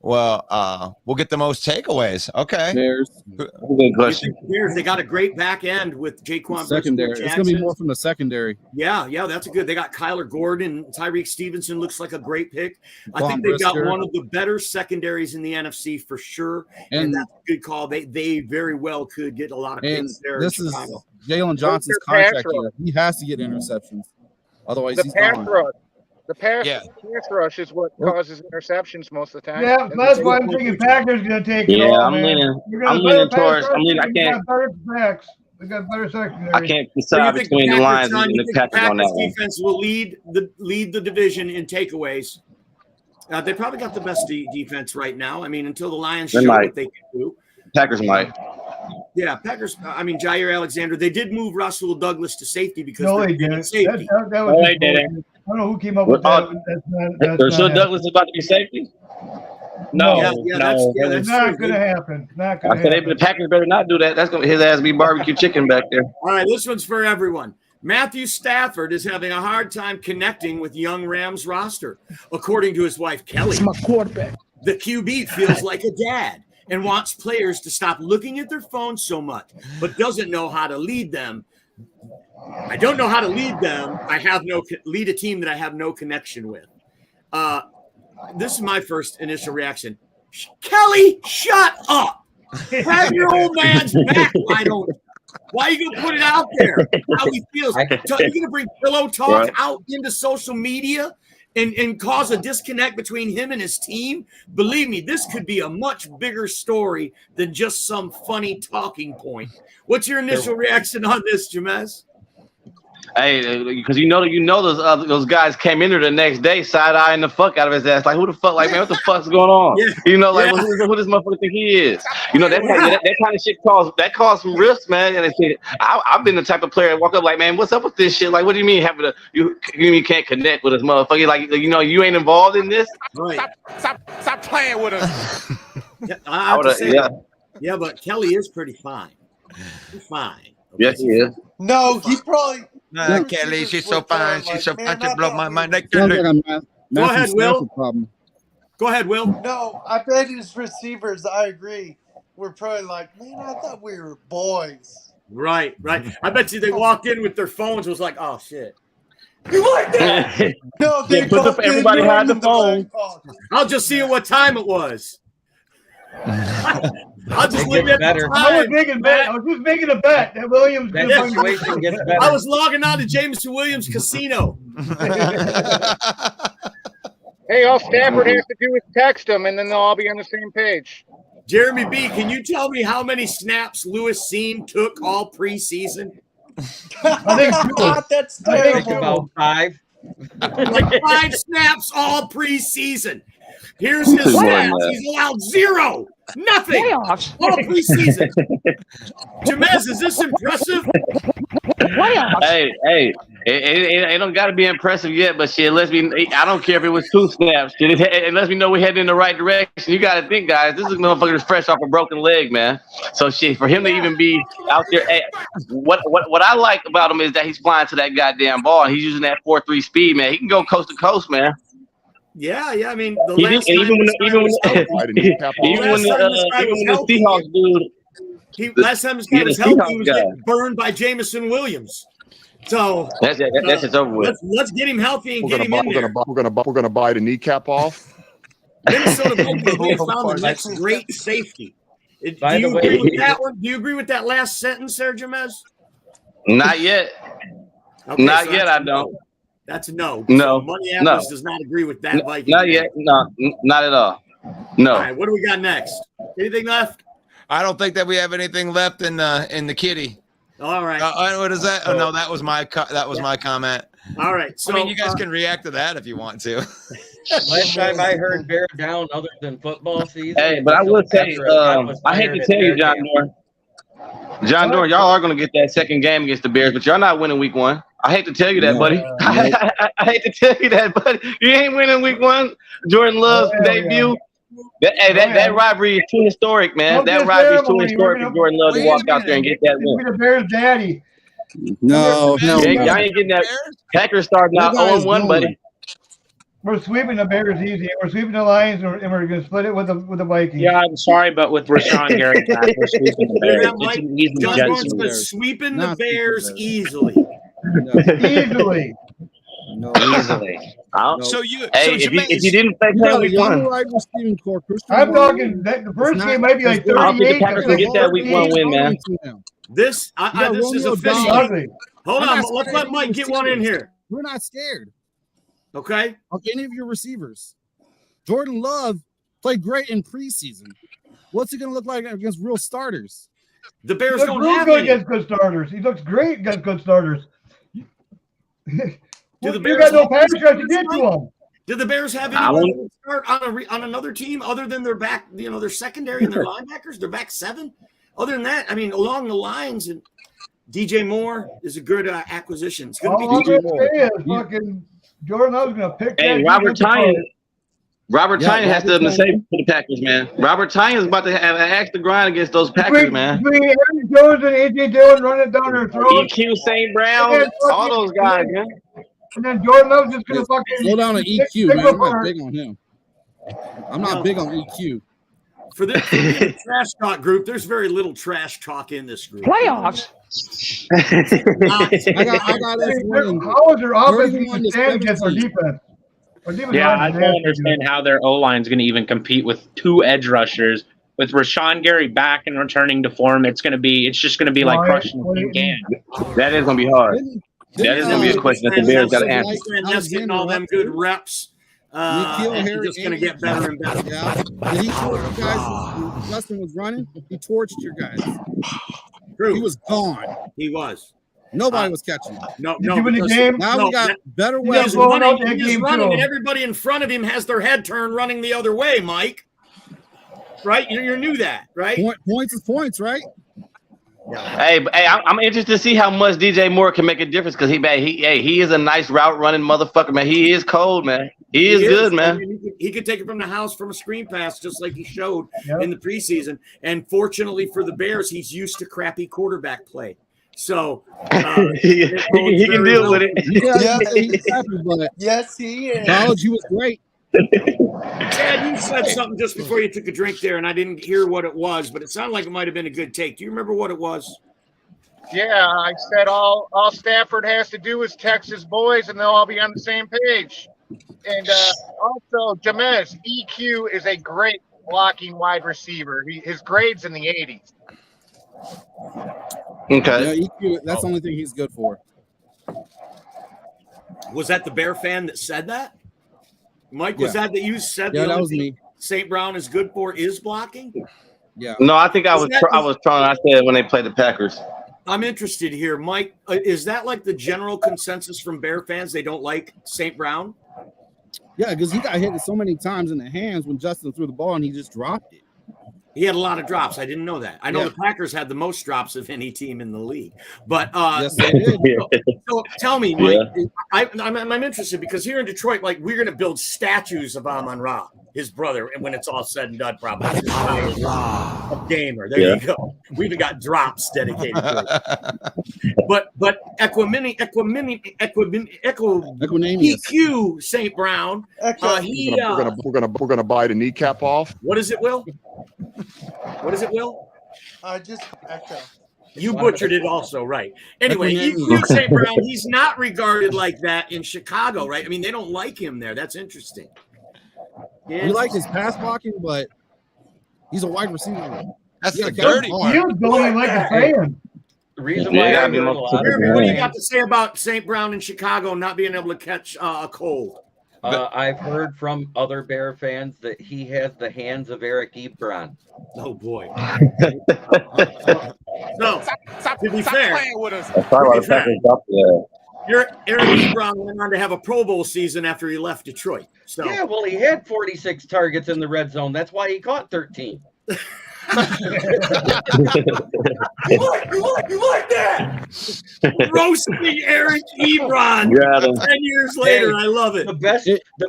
will get the most takeaways? Okay. Bears. Good question. Bears, they got a great back end with Jaquan. Secondary. It's going to be more from the secondary. Yeah, that's a good. They got Kyler Gordon. Tyreek Stevenson looks like a great pick. I Von think they've got Brisker. one of the better secondaries in the NFC for sure. And that's a good call. They very well could get a lot of And picks there. this in is Chicago. Jalen Johnson's contract year. He has to get interceptions. Otherwise, he's gone. The pass rush is what causes interceptions most of the time. Yeah, that's why I'm thinking Packers going to take it all, I'm man. leaning towards. I can't. We got better secondary. I can't decide between the Lions and the Packers on that one. Defense will lead the division in takeaways. They probably got the best defense right now. I mean, until the Lions show what they can do. Packers might. Yeah, Packers. I mean, Jair Alexander. They did move Russell Douglas to safety because they didn't. Safety. That was I don't know who came up with that. So Douglas is about to be safety? No, that's not going to happen. Not going to happen. The Packers better not do that. That's going to his ass be barbecue chicken back there. All right, this one's for everyone. Matthew Stafford is having a hard time connecting with young Rams roster, according to his wife Kelly. It's my quarterback. The QB feels like a dad and wants players to stop looking at their phones so much, but doesn't know how to lead them. I don't know how to lead them. Lead a team that I have no connection with. This is my first initial reaction. Kelly, shut up. Have your old man's back. Why are you going to put it out there? How he feels. You're going to bring pillow talk out into social media and cause a disconnect between him and his team? Believe me, this could be a much bigger story than just some funny talking point. What's your initial reaction on this, Jameis? Hey, because you know those guys came in there the next day side eyeing the fuck out of his ass. Like, who the fuck? Like, man, what the fuck's going on? Yeah. You know, like, Yeah. who this motherfucker think he is? You know, that kind of shit caused some risks, man. And I've been the type of player that walk up like, man, what's up with this shit? Like, what do you mean you can't connect with us, motherfucker? Like, you know, you ain't involved in this. Right. Stop playing with us. Yeah, I have to say, yeah, but Kelly is pretty fine. He's fine. Okay? Yes, he is. No, he probably. Nah, Kelly, she's so fine. She's so fine to blow my mind. Like, Sounds like a Go ahead, Will. problem. Go ahead, Will. No, I bet his receivers, I agree, were probably like, man, I thought we were boys. Right. I bet you they walked in with their phones, was like, oh, shit. You like that? No, they everybody had the phone. I'll just see what time it was. I'll just leave it at the time. I was just making a bet that Williams. I was logging on to Jameson Williams Casino. Hey, all Stafford has to do is text them, and then they'll all be on the same page. Jeremy B, can you tell me how many snaps Lewis Seam took all preseason? That's terrible. About 5. Like 5 snaps all preseason. Here's his stats. He's allowed 0. Nothing. Playoffs. All preseason. Jamez, is this impressive? Playoffs. Hey, it don't got to be impressive yet, but shit, I don't care if it was 2 snaps. Shit, it lets me know we're heading in the right direction. You got to think, guys, this is motherfucker that's fresh off a broken leg, man. So shit, for him to even be out there, what I like about him is that he's flying to that goddamn ball, and he's using that 4.3 speed, man. He can go coast to coast, man. Yeah. I mean, Even when the Seahawks dude. Last time this guy was healthy, he was getting burned by Jameson Williams. So that's it's over with. Let's get him healthy and get him in there. We're gonna buy the kneecap off. Minnesota Vikings found the next great safety. Do you agree with that one? Do you agree with that last sentence there, Jamez? Not yet. Okay, Not yet. I don't. That's a no. No. So Minneapolis does not agree with that. Viking. Not yet. No, not at all. No. All right. What do we got next? Anything left? I don't think that we have anything left in the kitty. All right. What is that? Oh no, that was my my comment. All right. So I mean, you guys can react to that if you want to. Last time I heard bear down, other than football season. Hey, but I will say, I hate to tell you, John Dorn, y'all are going to get that second game against the Bears, but y'all not winning week 1. I hate to tell you that, buddy. I hate to tell you that, buddy. You ain't winning week 1. Jordan Love's debut. That rivalry is too historic, man. That rivalry is too historic for Jordan Love to walk out there and get that win. The Bears' daddy. No, y'all ain't getting that. Packers starting out 0-1, buddy. We're sweeping the Bears easy. We're sweeping the Lions, and we're going to split it with the Vikings. Yeah, I'm sorry, but with Rashawn Gary back, we're sweeping the Bears. John Gordon's been sweeping the Bears easily. Easily. No. Easily. So you, if you didn't play that week 1, I'm talking that the first game might be like 38. I don't think the Packers can get that week 1 win, man. This is official. Hold on, let's let Mike get one in here. We're not scared. Okay. Of any of your receivers. Jordan Love played great in preseason. What's he going to look like against real starters? The Bears don't have good against good starters. He looks great against good starters. Do the Bears got no pass rush to get to him? Do the Bears have anyone to start on another team other than their back? Their secondary and their linebackers. Their back 7. Other than that, I mean, along the lines, and DJ Moore is a good acquisition. It's going to be DJ Moore. Fucking Jordan Love's going to pick. Hey, Robert Tyan has to say for the Packers, man. Robert Tyan is about to have an axe to grind against those Packers, man. Between Aaron Jones and AJ Dillon running down their throats. EQ, St. Brown, all those guys, man. And then Jordan Love's just going to fucking slow down on EQ, man. I'm not big on him. I'm not big on EQ. For the trash talk group, there's very little trash talk in this group. Playoffs. I got this one. How is their offense even stand against our defense? Yeah, I don't understand how their O-line is going to even compete with 2 edge rushers. With Rashawn Gary back and returning to form, it's just going to be like crushing a can. That is going to be hard. That is going to be a question that the Bears got to answer. That's getting all them good reps. He's just going to get better and better. Yeah. Did he torch you guys? Justin was running. He torched your guys. True. He was gone. He was. Nobody was catching him. No. You win the game. Now we got better He was weapons. running, and everybody in front of him has their head turned running the other way, Mike. Right? You knew that, right? Points is points, right? Hey, I'm interested to see how much DJ Moore can make a difference because he is a nice route running motherfucker, man. He is cold, man. He is good, man. I mean, he could take it from the house from a screen pass, just like he showed in the preseason. And fortunately for the Bears, he's used to crappy quarterback play. So he can deal with it. Yes, he is. College, he was great. Chad, you said something just before you took a drink there, and I didn't hear what it was, but it sounded like it might have been a good take. Do you remember what it was? Yeah, I said all Stafford has to do is text his boys, and they'll all be on the same page. And also, Jameis, EQ is a great blocking wide receiver. His grade's in the 80s. Okay. Yeah, EQ, that's the only thing he's good for. Was that the Bear fan that said that? Mike, was that you said? Yeah, that was me. St. Brown is good for is blocking. Yeah. No, I think I was trying. I said when they played the Packers. I'm interested here, Mike. Is that like the general consensus from Bear fans? They don't like St. Brown. Yeah, because he got hit so many times in the hands when Justin threw the ball and he just dropped it. He had a lot of drops. I didn't know that. I know the Packers had the most drops of any team in the league. But yes, they did. So tell me, Mike, I'm interested because here in Detroit, like we're going to build statues of Amon-Ra, his brother, and when it's all said and done, probably a gamer. There you go. We've even got drops dedicated to it. But EQ St. Brown. We're gonna buy the kneecap off. What is it, Will? What is it, Will? Just echo. You butchered it also, right? Anyway, EQ St. Brown, he's not regarded like that in Chicago, right? I mean, they don't like him there. That's interesting. We like his pass blocking, but he's a wide receiver. That's the dirty part. He was going like a fan. The reason why I'm doing a lot of what do you got to say about St. Brown in Chicago not being able to catch a cold? I've heard from other Bear fans that he has the hands of Eric Ebron. Oh boy! No, to be fair, Eric Ebron went on to have a Pro Bowl season after he left Detroit. So yeah, well, he had 46 targets in the red zone. That's why he caught 13. You like that? Roasting Eric Ebron 10 years later. I love it. The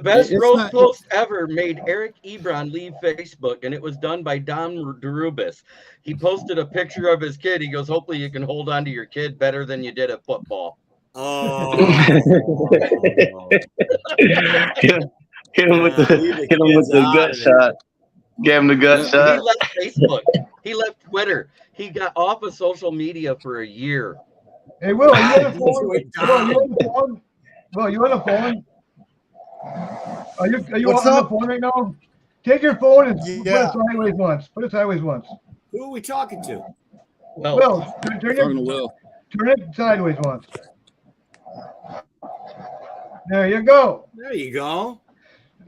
best roast post ever made Eric Ebron leave Facebook, and it was done by Don Derubis. He posted a picture of his kid. He goes, "Hopefully you can hold on to your kid better than you did at football." Oh. hit him with the gut shot. Gave him the gut shot. He left Facebook. He left Twitter. He got off of social media for a year. Hey, Will, are you on the phone? Will, you on the phone? Are you on the phone right now? Take your phone and put it sideways once. Put it sideways once. Who are we talking to? Will, turn it sideways once. There you go. There you go.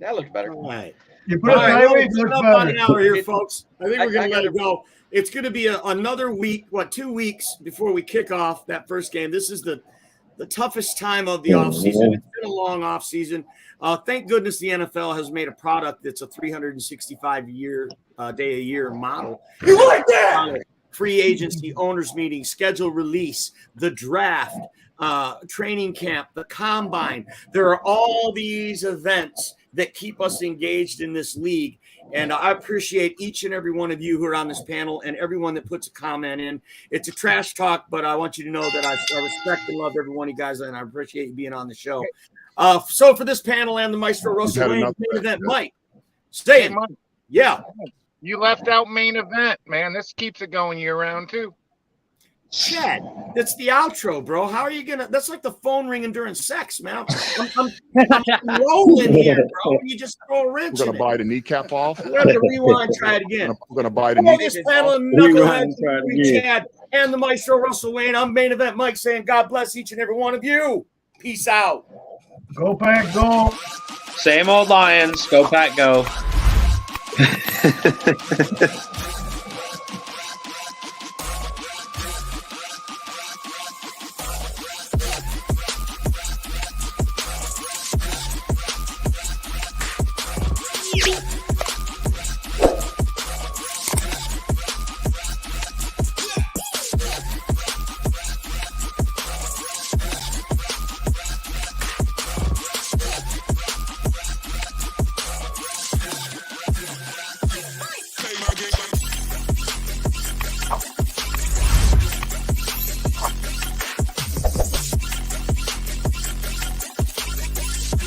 That looks better. All right. You put it sideways. We're about an hour here, folks. I think we're going to let it go. It's going to be another week, 2 weeks before we kick off that first game. This is the toughest time of the offseason. It's been a long offseason. Thank goodness the NFL has made a product that's a 365-day-a-year model. You like that? Free agency, owners meeting, schedule release, the draft, training camp, the combine. There are all these events that keep us engaged in this league. And I appreciate each and every one of you who are on this panel and everyone that puts a comment in. It's a trash talk, but I want you to know that I respect and love every one of you guys, and I appreciate you being on the show. So for this panel and the Maestro Russell Wayne, main event, Mike, stay in. Yeah. You left out main event, man. This keeps it going year round, too. Chad, that's the outro, bro. How are you gonna? That's like the phone ringing during sex, man. I'm rolling here, bro. You just throw a wrench. We're gonna buy the kneecap off. We're gonna rewind. Try it again. We're gonna buy the kneecap. This panel of knuckleheads, Chad and the Maestro Russell Wayne. I'm main event Mike saying God bless each and every one of you. Peace out. Go Pack, go. Same old Lions. Go Pack, go.